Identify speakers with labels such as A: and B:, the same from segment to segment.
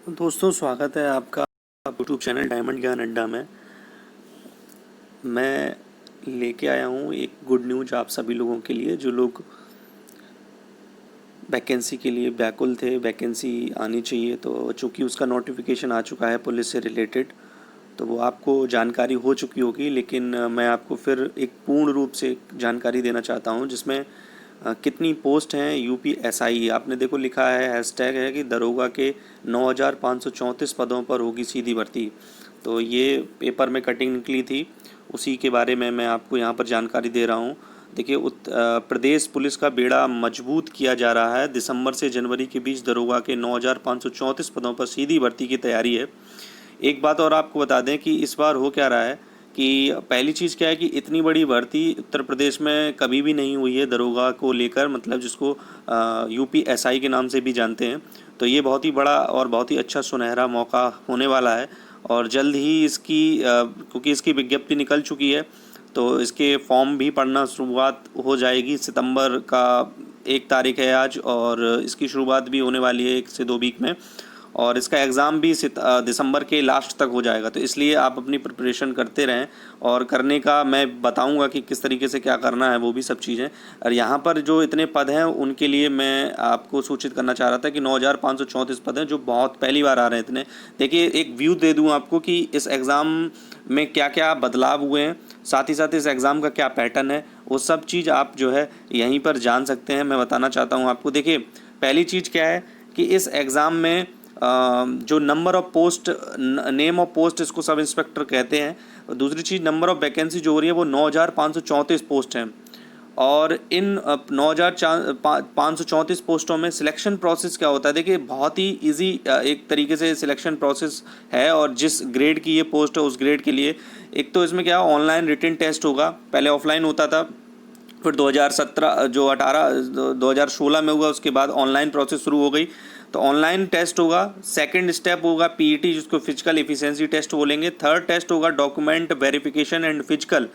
A: दोस्तों, स्वागत है आपका यूट्यूब चैनल डायमंड ज्ञान अड्डा में। मैं लेके आया हूँ एक गुड न्यूज आप सभी लोगों के लिए, जो लोग वैकेंसी के लिए व्याकुल थे। वैकेंसी आनी चाहिए, तो चूँकि उसका नोटिफिकेशन आ चुका है पुलिस से रिलेटेड, तो वो आपको जानकारी हो चुकी होगी, लेकिन मैं आपको फिर एक पूर्ण रूप से जानकारी देना चाहता हूँ, जिसमें कितनी पोस्ट हैं। यूपीएसआई आपने देखो लिखा है, हैशटैग है कि दरोगा के 9,534 पदों पर होगी सीधी भर्ती। तो ये पेपर में कटिंग निकली थी, उसी के बारे में मैं आपको यहाँ पर जानकारी दे रहा हूँ। देखिए, प्रदेश पुलिस का बेड़ा मजबूत किया जा रहा है। दिसंबर से जनवरी के बीच दरोगा के 9,534 पदों पर सीधी भर्ती की तैयारी है। एक बात और आपको बता दें कि इस बार हो क्या रहा है कि पहली चीज़ क्या है कि इतनी बड़ी भर्ती उत्तर प्रदेश में कभी भी नहीं हुई है दरोगा को लेकर, मतलब जिसको यूपीएसआई के नाम से भी जानते हैं। तो ये बहुत ही बड़ा और बहुत ही अच्छा सुनहरा मौका होने वाला है, और जल्द ही इसकी क्योंकि इसकी विज्ञप्ति निकल चुकी है, तो इसके फॉर्म भी पढ़ना शुरुआत हो जाएगी। सितंबर का 1 तारीख है आज, और इसकी शुरुआत भी होने वाली है 1 से 2 वीक में, और इसका एग्ज़ाम भी दिसंबर के लास्ट तक हो जाएगा। तो इसलिए आप अपनी प्रिपरेशन करते रहें, और करने का मैं बताऊंगा कि किस तरीके से क्या करना है, वो भी सब चीज़ें। और यहाँ पर जो इतने पद हैं उनके लिए मैं आपको सूचित करना चाह रहा था कि 9,534 पद हैं, जो बहुत पहली बार आ रहे हैं इतने। देखिए, एक व्यू दे दूँ आपको कि इस एग्ज़ाम में क्या क्या बदलाव हुए हैं, साथ ही साथ इस एग्ज़ाम का क्या पैटर्न है, वो सब चीज़ आप जो है यहीं पर जान सकते हैं। मैं बताना चाहता हूँ आपको। देखिए, पहली चीज़ क्या है कि इस एग्ज़ाम में जो number of post, name of post, इसको सब इंस्पेक्टर कहते हैं। दूसरी चीज़, नंबर ऑफ वैकेंसी जो हो रही है वो 9,534 पोस्ट हैं, और इन 9,534 पोस्टों में सिलेक्शन प्रोसेस क्या होता है। देखिए, बहुत ही इजी एक तरीके से सिलेक्शन प्रोसेस है, और जिस ग्रेड की ये पोस्ट है उस ग्रेड के लिए एक तो इसमें क्या ऑनलाइन रिटन टेस्ट होगा। पहले ऑफलाइन होता था, फिर 2017 जो 2016 में हुआ, उसके बाद ऑनलाइन प्रोसेस शुरू हो गई। तो ऑनलाइन टेस्ट होगा। सेकंड स्टेप होगा पीईटी, जिसको फिजिकल एफिशिएंसी टेस्ट बोलेंगे। थर्ड टेस्ट होगा डॉक्यूमेंट वेरिफिकेशन एंड फिजिकल।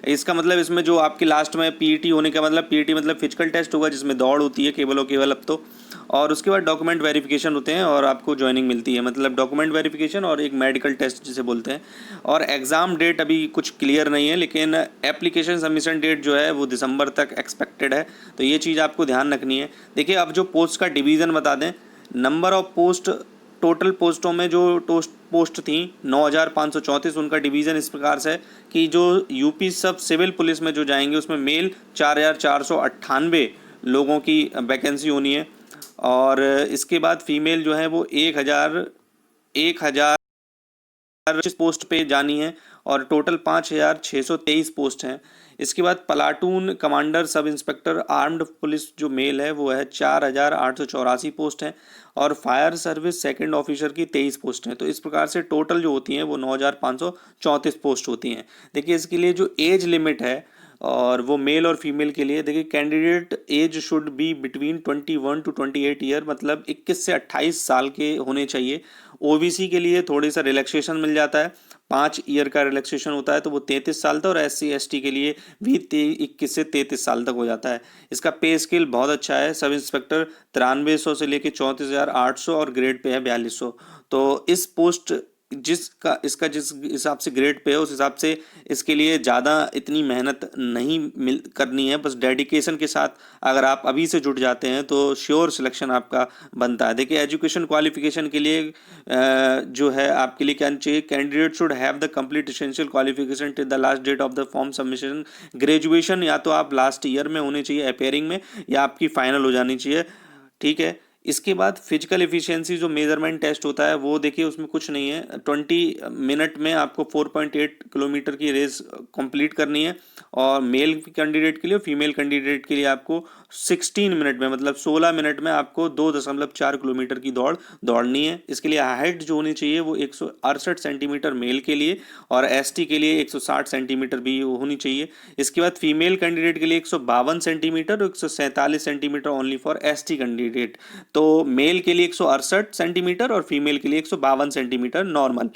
A: इसका मतलब इसमें जो आपके लास्ट में पीईटी होने का मतलब, पीईटी मतलब फिजिकल टेस्ट होगा जिसमें दौड़ होती है केवल और केवल अब तो, और उसके बाद डॉक्यूमेंट वेरिफिकेशन होते हैं और आपको ज्वाइनिंग मिलती है। मतलब डॉक्यूमेंट वेरिफिकेशन और एक मेडिकल टेस्ट जिसे बोलते हैं। और एग्ज़ाम डेट अभी कुछ क्लियर नहीं है, लेकिन एप्लीकेशन सबमिशन डेट जो है वो दिसंबर तक एक्सपेक्टेड है। तो ये चीज़ आपको ध्यान रखनी है। देखिए, अब जो पोस्ट का डिवीज़न बता दें, नंबर ऑफ पोस्ट, टोटल पोस्टों में जो पोस्ट थी 9,534, उनका डिवीज़न इस प्रकार से है कि जो यूपी सब सिविल पुलिस में जो जाएंगे उसमें मेल 4,498 लोगों की वैकेंसी होनी है, और इसके बाद फीमेल जो है वो 1,000 पोस्ट पे जानी है, और टोटल 5,623 पोस्ट हैं। इसके बाद platoon commander sub inspector armed police जो मेल है वो है 4,884 पोस्ट हैं, और फायर सर्विस सेकंड ऑफिसर की 23 पोस्ट हैं। तो इस प्रकार से टोटल जो होती हैं वो 9,534 पोस्ट होती हैं। देखिए, इसके लिए जो एज लिमिट है, और वो मेल और फीमेल के लिए, देखिए, candidate age should be between 21 to 28 year, मतलब 21 से 28 साल के होने चाहिए। ओबीसी के लिए थोड़ी सा रिलैक्सेशन मिल जाता है, 5 ईयर का रिलैक्सेशन होता है, तो वो 33 साल तक, और SC ST के लिए भी 21 से 33 साल तक हो जाता है। इसका पे स्केल बहुत अच्छा है। सब इंस्पेक्टर 9300 से लेके 34,800, और ग्रेड पे है 4200। तो इस पोस्ट जिस हिसाब से ग्रेड पे है, उस हिसाब से इसके लिए ज़्यादा इतनी मेहनत नहीं करनी है। बस डेडिकेशन के साथ अगर आप अभी से जुट जाते हैं तो श्योर सिलेक्शन आपका बनता है। देखिए, एजुकेशन क्वालिफिकेशन के लिए जो है आपके लिए क्या चाहिए, candidate should have the complete essential qualification till the last date of the form submission. Graduation या तो आप लास्ट ईयर में होनी चाहिए अपेयरिंग में, या आपकी फाइनल हो जानी चाहिए। ठीक है। इसके बाद फिजिकल एफिशिएंसी जो मेजरमेंट टेस्ट होता है वो, देखिए, उसमें कुछ नहीं है। 20 मिनट में आपको 4.8 किलोमीटर की रेस कंप्लीट करनी है, और मेल कैंडिडेट के लिए, फीमेल कैंडिडेट के लिए आपको 16 मिनट में, मतलब 16 मिनट में आपको 2.4 किलोमीटर की दौड़नी है। इसके लिए हाइट जो होनी चाहिए वो 168 सेंटीमीटर मेल के लिए, और ST के लिए 160 सेंटीमीटर भी होनी चाहिए। इसके बाद फीमेल कैंडिडेट के लिए 152 सेंटीमीटर और 147 centimetre only for ST candidate. तो मेल के लिए 168 सेंटीमीटर और फीमेल के लिए 152 सेंटीमीटर नॉर्मल।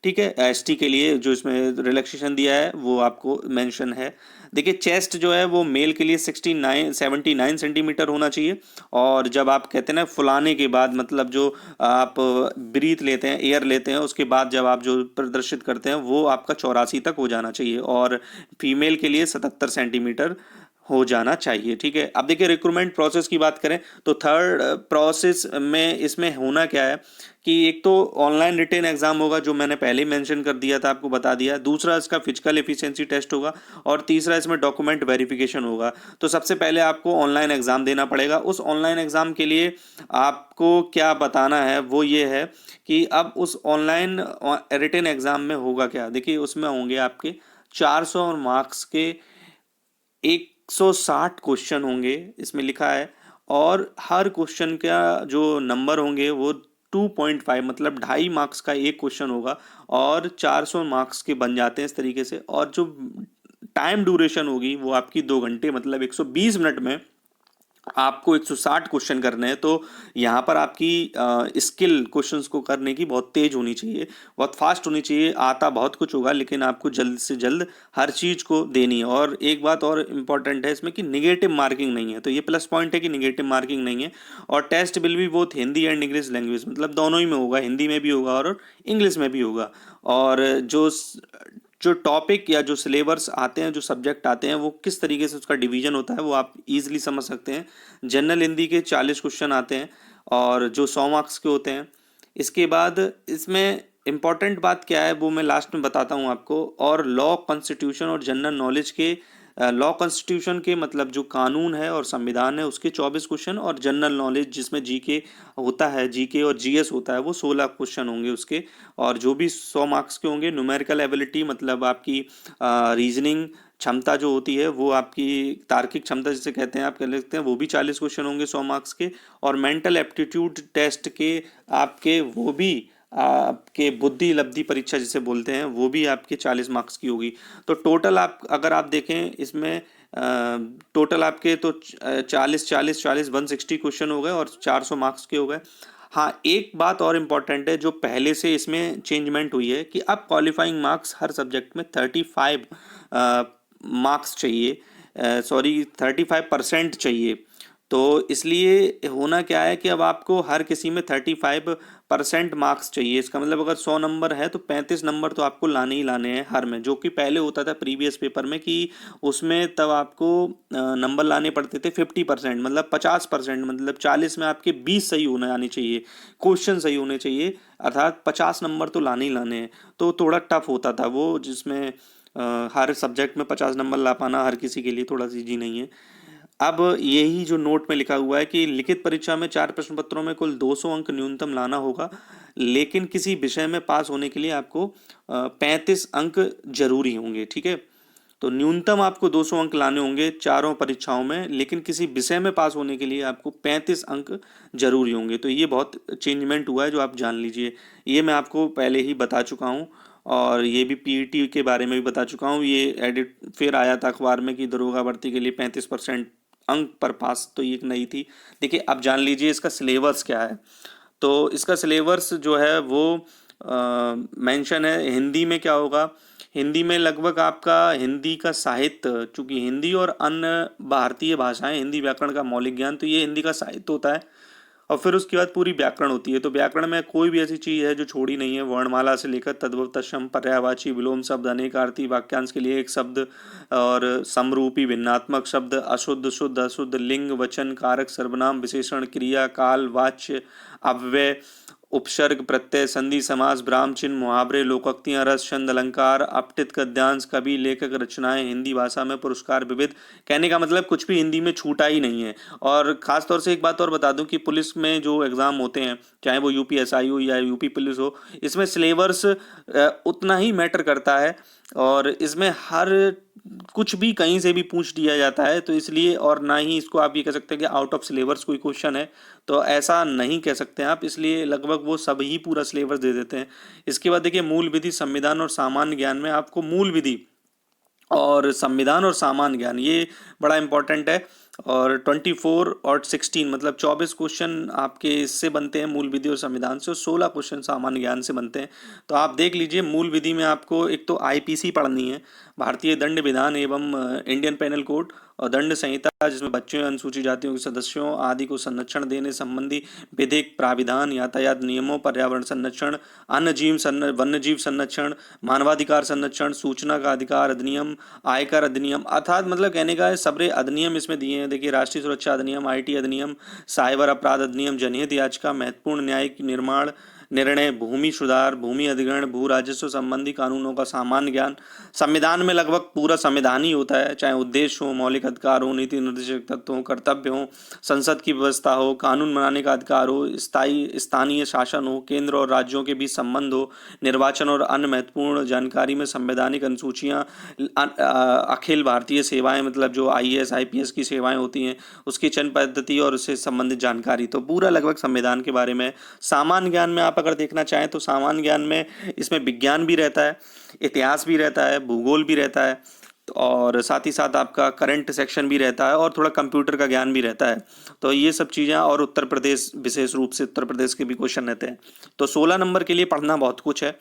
A: ठीक है। एसटी के लिए जो इसमें रिलैक्सेशन दिया है वो आपको मेंशन है। देखिए चेस्ट जो है वो मेल के लिए 79 सेंटीमीटर होना चाहिए, और जब आप कहते हैं ना फुलाने के बाद, मतलब जो आप ब्रीथ लेते हैं, एयर लेते हैं, उसके बाद जब आप जो प्रदर्शित करते हैं वो आपका 84 तक हो जाना चाहिए, और फीमेल के लिए 77 सेंटीमीटर हो जाना चाहिए। ठीक है। अब देखिए रिक्रूटमेंट प्रोसेस की बात करें तो थर्ड प्रोसेस में इसमें होना क्या है कि एक तो ऑनलाइन रिटेन एग्जाम होगा, जो मैंने पहले ही मेंशन कर दिया था, आपको बता दिया। दूसरा इसका फिजिकल एफिशिएंसी टेस्ट होगा, और तीसरा इसमें डॉक्यूमेंट वेरिफिकेशन होगा। तो सबसे पहले आपको ऑनलाइन एग्जाम देना पड़ेगा। उस ऑनलाइन एग्जाम के लिए आपको क्या बताना है वो ये है कि अब उस ऑनलाइन रिटेन एग्जाम में होगा क्या। देखिए उसमें होंगे आपके 400 मार्क्स के 160 क्वेश्चन होंगे, इसमें लिखा है, और हर क्वेश्चन का जो नंबर होंगे वो 2.5, मतलब 2.5 मार्क्स का एक क्वेश्चन होगा, और 400 मार्क्स के बन जाते हैं इस तरीके से। और जो टाइम ड्यूरेशन होगी वो आपकी 2 घंटे, मतलब 120 मिनट में आपको 160 क्वेश्चन करने हैं। तो यहाँ पर आपकी स्किल क्वेश्चंस को करने की बहुत तेज होनी चाहिए, बहुत फास्ट होनी चाहिए। आता बहुत कुछ होगा, लेकिन आपको जल्द से जल्द हर चीज़ को देनी है। और एक बात और इम्पॉर्टेंट है इसमें कि निगेटिव मार्किंग नहीं है, तो ये प्लस पॉइंट है कि निगेटिव मार्किंग नहीं है। और टेस्ट विल भी both Hindi and English language, मतलब दोनों ही में होगा, हिंदी में भी होगा और इंग्लिश में भी होगा। और जो टॉपिक या जो सिलेबस आते हैं, जो सब्जेक्ट आते हैं, वो किस तरीके से उसका डिवीजन होता है वो आप इजीली समझ सकते हैं। जनरल हिंदी के 40 क्वेश्चन आते हैं, और जो 100 मार्क्स के होते हैं। इसके बाद इसमें इम्पॉर्टेंट बात क्या है वो मैं लास्ट में बताता हूँ आपको। और लॉ, कॉन्स्टिट्यूशन और जनरल नॉलेज के, लॉ कॉन्स्टिट्यूशन के मतलब जो कानून है और संविधान है उसके 24 क्वेश्चन, और जनरल नॉलेज जिसमें जीके होता है, जीके और जीएस होता है, वो 16 क्वेश्चन होंगे उसके। और जो भी 100 मार्क्स के होंगे, न्यूमेरिकल एबिलिटी मतलब आपकी रीजनिंग क्षमता जो होती है, वो आपकी तार्किक क्षमता जिसे कहते हैं, आप कह सकते हैं, वो भी 40 क्वेश्चन होंगे 100 मार्क्स के। और मेंटल एप्टीट्यूड टेस्ट के आपके वो भी आपके बुद्धि लब्धि परीक्षा जिसे बोलते हैं, वो भी आपके 40 मार्क्स की होगी। तो टोटल आप अगर आप देखें इसमें टोटल आपके तो 40 160 क्वेश्चन हो गए और 400 मार्क्स के हो गए। हाँ, एक बात और इम्पॉर्टेंट है जो पहले से इसमें चेंजमेंट हुई है कि अब क्वालिफाइंग मार्क्स हर सब्जेक्ट में 35 मार्क्स चाहिए, सॉरी 35% चाहिए। तो इसलिए होना क्या है कि अब आपको हर किसी में 35% मार्क्स चाहिए। इसका मतलब अगर 100 नंबर है तो 35 नंबर तो आपको लाने ही लाने हैं हर में, जो कि पहले होता था प्रीवियस पेपर में कि उसमें तब आपको नंबर लाने पड़ते थे 50%, मतलब 50%, मतलब 40 में आपके 20 सही होने आने चाहिए, क्वेश्चन सही होने चाहिए, अर्थात 50 नंबर तो लाने ही लाने हैं। तो थोड़ा टफ होता था वो, जिसमें हर सब्जेक्ट में 50 नंबर ला पाना हर किसी के लिए थोड़ा सा ईजी नहीं है। अब यही जो नोट में लिखा हुआ है कि लिखित परीक्षा में 4 प्रश्न पत्रों में कुल 200 अंक न्यूनतम लाना होगा, लेकिन किसी विषय में पास होने के लिए आपको 35 अंक जरूरी होंगे। ठीक है। तो न्यूनतम आपको 200 अंक लाने होंगे चारों परीक्षाओं में, लेकिन किसी विषय में पास होने के लिए आपको 35 अंक जरूरी होंगे। तो ये बहुत चेंजमेंट हुआ है, जो आप जान लीजिए। ये मैं आपको पहले ही बता चुका हूँ, और ये भी पीईटी के बारे में भी बता चुका हूँ। ये एडिट फिर आया था अखबार में कि दरोगा भर्ती के लिए 35% अंक पर पास, तो ये एक नई थी। देखिए अब जान लीजिए इसका सिलेबस क्या है। तो इसका सिलेबस जो है वो मेंशन है। हिंदी में क्या होगा, हिंदी में लगभग आपका हिंदी का साहित्य, चूंकि हिंदी और अन्य भारतीय भाषाएं हिंदी व्याकरण का मौलिक ज्ञान, तो ये हिंदी का साहित्य होता है। और फिर उसके बाद पूरी व्याकरण होती है। तो व्याकरण में कोई भी ऐसी चीज़ है जो छोड़ी नहीं है, वर्णमाला से लेकर तद्भव तत्सम पर्यायवाची विलोम शब्द, अनेकार्थी वाक्यांश के लिए एक शब्द, और समरूपी भिन्नात्मक शब्द, अशुद्ध शुद्ध अशुद्ध, लिंग वचन कारक सर्वनाम विशेषण क्रिया काल वाच्य अव्यय, उपसर्ग प्रत्यय संधि समास ब्राह्म चिन्ह मुहावरे लोकोक्तियां रस छंद अलंकार अपठित गद्यांश कवि लेखक रचनाएं हिंदी भाषा में पुरस्कार विविध। कहने का मतलब कुछ भी हिंदी में छूटा ही नहीं है। और खास तौर से एक बात और बता दूं कि पुलिस में जो एग्जाम होते हैं, चाहे वो यूपीएसआई हो या यूपी पुलिस हो, इसमें सिलेबस उतना ही मैटर करता है, और इसमें हर कुछ भी कहीं से भी पूछ दिया जाता है। तो इसलिए, और ना ही इसको आप ये कह सकते हैं कि आउट ऑफ सिलेबस कोई क्वेश्चन है, तो ऐसा नहीं कह सकते हैं आप। इसलिए लगभग वो सब ही पूरा सिलेबस दे देते हैं। इसके बाद देखिए मूल विधि, संविधान और सामान्य ज्ञान में आपको मूल विधि और संविधान और सामान्य ज्ञान, ये बड़ा इंपॉर्टेंट है और 24 और 16 मतलब 24 क्वेश्चन आपके इससे बनते हैं मूल विधि और संविधान से, और 16 क्वेश्चन सामान्य ज्ञान से बनते हैं। तो आप देख लीजिए, मूल विधि में आपको एक तो आईपीसी पढ़नी है, भारतीय दंड विधान एवं इंडियन पेनल कोड, और दंड संहिता जिसमें बच्चों या अनुसूचित जातियों के सदस्यों आदि को संरक्षण देने संबंधी विधिक प्राविधान, यातायात नियमों, पर्यावरण संरक्षण, वन्य जीव संरक्षण, मानवाधिकार संरक्षण, सूचना का अधिकार अधिनियम, आयकर अधिनियम, अर्थात मतलब कहने का है सबरे अधिनियम इसमें दिए हैं। देखिए, राष्ट्रीय सुरक्षा अधिनियम, आईटी अधिनियम, साइबर अपराध अधिनियम, जनहित याचिका, महत्वपूर्ण न्यायिक निर्माण निर्णय, भूमि सुधार, भूमि अधिग्रहण, भू राजस्व संबंधी कानूनों का सामान्य ज्ञान। संविधान में लगभग पूरा संविधान ही होता है, चाहे उद्देश्य हो, मौलिक अधिकार हो, नीति निर्देशक तत्व हो, कर्तव्य हो, संसद की व्यवस्था हो, कानून बनाने का अधिकार हो, स्थानीय शासन हो, केंद्र और राज्यों के बीच संबंध हो, निर्वाचन और अन्य महत्वपूर्ण जानकारी में संवैधानिक अनुसूचियां, अखिल भारतीय सेवाएं मतलब जो आईएएस आईपीएस की सेवाएं होती हैं उसकी चयन पद्धति और उससे संबंधित जानकारी। तो पूरा लगभग संविधान के बारे में। सामान्य ज्ञान में आप अगर देखना चाहें तो सामान्य ज्ञान में इसमें विज्ञान भी रहता है, इतिहास भी रहता है, भूगोल भी रहता है, और साथ ही साथ आपका करंट सेक्शन भी रहता है, और थोड़ा कंप्यूटर का ज्ञान भी रहता है। तो ये सब चीज़ें, और उत्तर प्रदेश, विशेष रूप से उत्तर प्रदेश के भी क्वेश्चन रहते हैं। तो 16 नंबर के लिए पढ़ना बहुत कुछ है।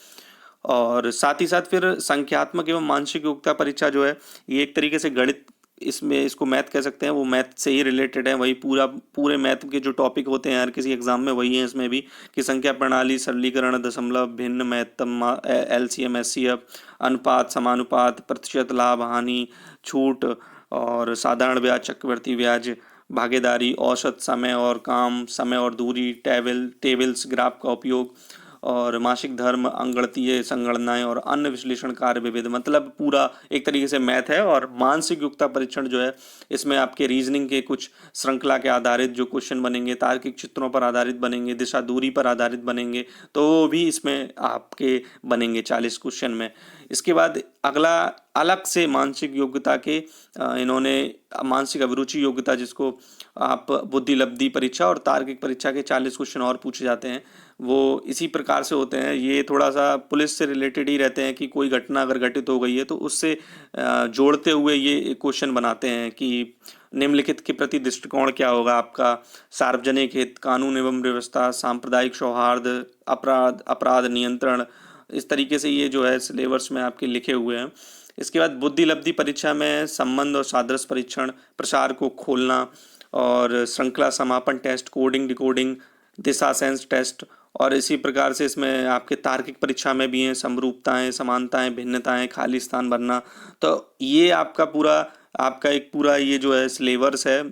A: और साथ ही साथ फिर संख्यात्मक एवं मानसिक योग्यता परीक्षा जो है, ये एक तरीके से गणित, इसमें इसको मैथ कह सकते हैं, वो मैथ से ही रिलेटेड है। वही पूरे मैथ के जो टॉपिक होते हैं हर किसी एग्जाम में वही है इसमें भी, कि संख्या प्रणाली, सरलीकरण, दशमलव, भिन्न, महत्तम, एलसीएम, एचसीएफ, अनुपात, समानुपात, प्रतिशत, लाभ, हानि, छूट, और साधारण ब्याज, चक्रवृद्धि ब्याज, भागीदारी, औसत, समय और काम, समय और दूरी, टेबल्स, ग्राफ का उपयोग, और मासिक धर्म, अंकगणितीय संगणनाएं और अन्य विश्लेषण कार्य विविध। मतलब पूरा एक तरीके से मैथ है। और मानसिक योग्यता परीक्षण जो है, इसमें आपके रीजनिंग के कुछ श्रृंखला के आधारित जो क्वेश्चन बनेंगे, तार्किक चित्रों पर आधारित बनेंगे, दिशा दूरी पर आधारित बनेंगे, तो वो भी इसमें आपके बनेंगे 40 क्वेश्चन में। इसके बाद अगला अलग से मानसिक योग्यता के इन्होंने मानसिक अभिरुचि योग्यता, जिसको आप बुद्धि लब्धि परीक्षा और तार्किक परीक्षा के 40 क्वेश्चन और पूछे जाते हैं, वो इसी प्रकार से होते हैं। ये थोड़ा सा पुलिस से रिलेटेड ही रहते हैं, कि कोई घटना अगर घटित हो गई है तो उससे जोड़ते हुए ये क्वेश्चन बनाते हैं कि निम्नलिखित के प्रति दृष्टिकोण क्या होगा आपका, सार्वजनिक हित, कानून एवं व्यवस्था, सांप्रदायिक सौहार्द, अपराध नियंत्रण। इस तरीके से ये जो है सिलेबस में आपके लिखे हुए हैं। इसके बाद बुद्धि लब्धि परीक्षा में संबंध और सादृश्य परीक्षण, प्रसार को खोलना, और श्रृंखला समापन टेस्ट, कोडिंग डिकोडिंग, दिशा सेंस टेस्ट। और इसी प्रकार से इसमें आपके तार्किक परीक्षा में भी हैं समरूपताएं, समानताएं, भिन्नताएं, खाली स्थान भरना। तो ये आपका एक पूरा ये जो है सिलेबस है,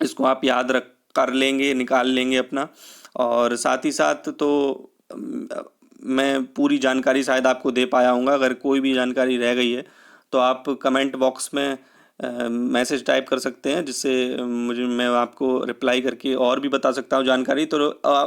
A: इसको आप याद रख कर लेंगे, निकाल लेंगे अपना। और साथ ही साथ तो मैं पूरी जानकारी शायद आपको दे पाया हूँगा। अगर कोई भी जानकारी रह गई है तो आप कमेंट बॉक्स में मैसेज टाइप कर सकते हैं, जिससे मैं आपको रिप्लाई करके और भी बता सकता हूँ जानकारी। तो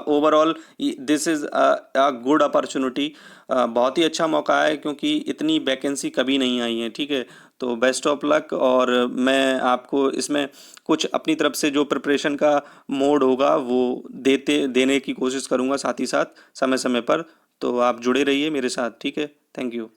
A: overall this is a good opportunity, बहुत ही अच्छा मौका है, क्योंकि इतनी वैकेंसी कभी नहीं आई है। ठीक है, तो बेस्ट ऑफ लक। और मैं आपको इसमें कुछ अपनी तरफ से जो प्रिपरेशन का मोड होगा वो देने की कोशिश करूँगा, साथ ही साथ समय समय पर। तो आप जुड़े रहिए मेरे साथ। ठीक है, थैंक यू।